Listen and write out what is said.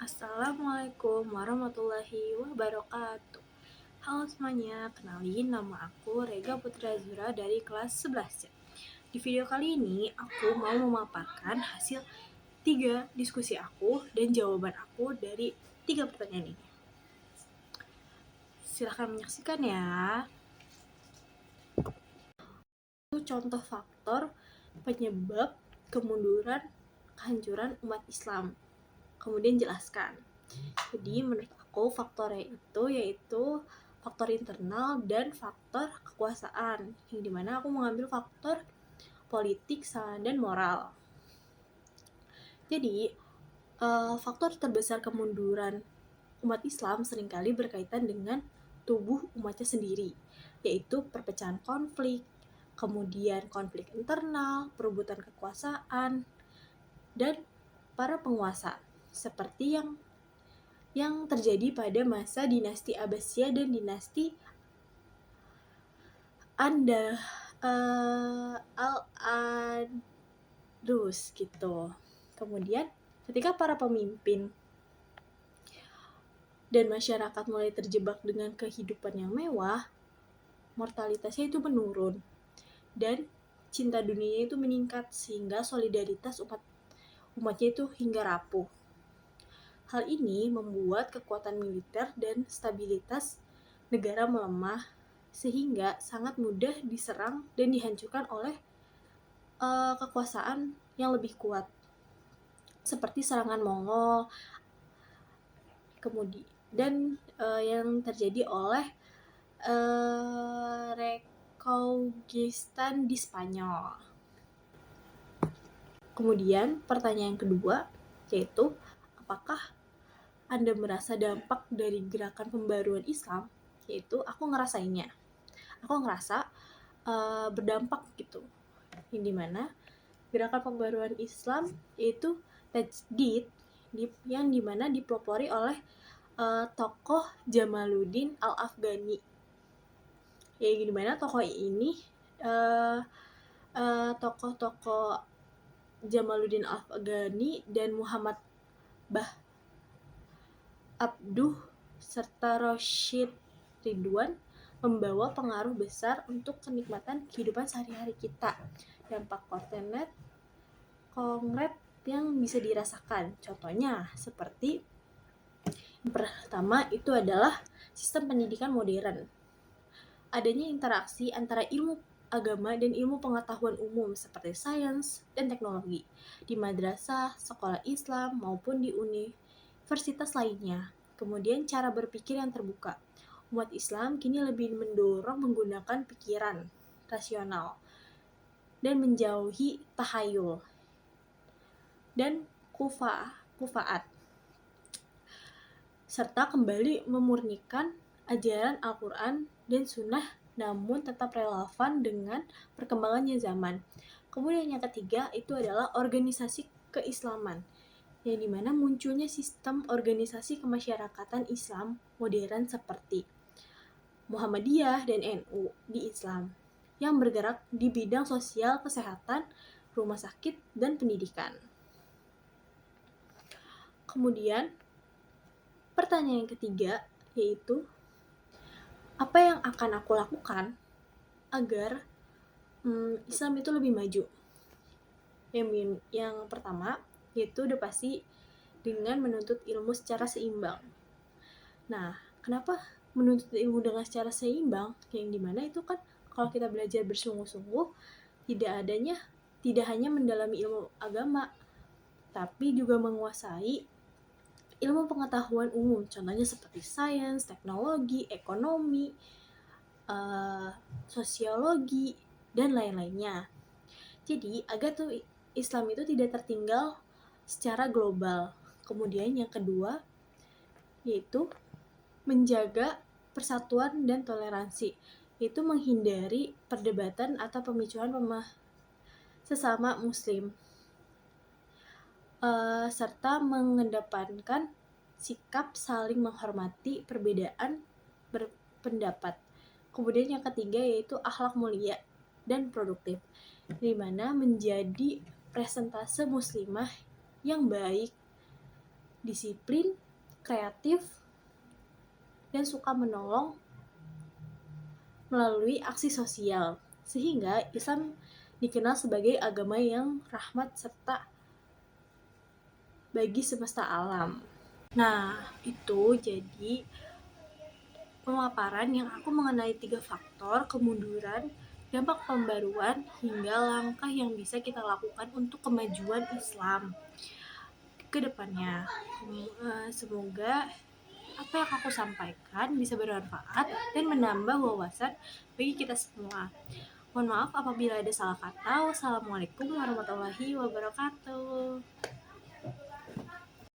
Assalamualaikum warahmatullahi wabarakatuh. Halo semuanya, kenalin nama aku Rega Putra Azura dari kelas 11 ya. Di video kali ini aku mau memaparkan hasil 3 diskusi aku dan jawaban aku dari 3 pertanyaan ini. Silahkan menyaksikan ya. Itu contoh faktor penyebab kemunduran kehancuran umat Islam. Kemudian jelaskan. Jadi menurut aku faktornya itu yaitu faktor internal dan faktor kekuasaan, yang dimana aku mengambil faktor politik dan moral. Jadi faktor terbesar kemunduran umat Islam seringkali berkaitan dengan tubuh umatnya sendiri, yaitu perpecahan konflik, kemudian konflik internal, perebutan kekuasaan, dan para penguasa, seperti yang terjadi pada masa dinasti Abbasiyah dan dinasti Al-Andalus gitu. Kemudian ketika para pemimpin dan masyarakat mulai terjebak dengan kehidupan yang mewah, mortalitasnya itu menurun dan cinta dunianya itu meningkat sehingga solidaritas umatnya itu hingga rapuh. Hal ini membuat kekuatan militer dan stabilitas negara melemah sehingga sangat mudah diserang dan dihancurkan oleh kekuasaan yang lebih kuat, seperti serangan Mongol, kemudian dan yang terjadi oleh Reconquista di Spanyol. Kemudian pertanyaan kedua yaitu, apakah Anda merasa dampak dari gerakan pembaruan Islam? Yaitu aku ngerasainnya. Aku ngerasa berdampak gitu. Yang dimana gerakan pembaruan Islam yaitu tajdid, yang dimana dipelopori oleh tokoh Jamaluddin Al-Afghani. Yang dimana tokoh ini tokoh-tokoh Jamaluddin Al-Afghani dan Muhammad Abduh serta Rashid Ridwan membawa pengaruh besar untuk kenikmatan kehidupan sehari-hari kita. Dampak konkret yang bisa dirasakan. Contohnya seperti yang pertama itu adalah sistem pendidikan modern. Adanya interaksi antara ilmu agama dan ilmu pengetahuan umum seperti sains dan teknologi di madrasah, sekolah Islam maupun di universitas lainnya. Kemudian cara berpikir yang terbuka. Umat Islam kini lebih mendorong menggunakan pikiran rasional dan menjauhi tahayul dan kufaat, serta kembali memurnikan ajaran Al-Quran dan Sunnah, namun tetap relevan dengan perkembangannya zaman. Kemudian yang ketiga itu adalah organisasi keislaman, yang dimana munculnya sistem organisasi kemasyarakatan Islam modern seperti Muhammadiyah dan NU di Islam, yang bergerak di bidang sosial, kesehatan, rumah sakit, dan pendidikan. Kemudian pertanyaan yang ketiga yaitu, apa yang akan aku lakukan agar Islam itu lebih maju? Yang pertama yaitu udah pasti dengan menuntut ilmu secara seimbang. Nah, kenapa menuntut ilmu dengan secara seimbang? Yang dimana itu kan kalau kita belajar bersungguh-sungguh, tidak hanya mendalami ilmu agama, tapi juga menguasai ilmu pengetahuan umum, contohnya seperti sains, teknologi, ekonomi, sosiologi, dan lain-lainnya. Jadi agar tuh Islam itu tidak tertinggal secara global. Kemudian yang kedua yaitu menjaga persatuan dan toleransi, yaitu menghindari perdebatan atau pemicuan sesama muslim, serta mengedepankan sikap saling menghormati perbedaan berpendapat. Kemudian yang ketiga yaitu akhlak mulia dan produktif, di mana menjadi presentase muslimah yang baik disiplin, kreatif, dan suka menolong melalui aksi sosial. Sehingga Islam dikenal sebagai agama yang rahmat serta bagi semesta alam. Nah, itu jadi pemaparan yang aku mengenai 3 faktor kemunduran, dampak pembaruan, hingga langkah yang bisa kita lakukan untuk kemajuan Islam ke depannya. Semoga apa yang aku sampaikan bisa bermanfaat dan menambah wawasan bagi kita semua. Mohon maaf apabila ada salah kata. Wassalamualaikum warahmatullahi wabarakatuh.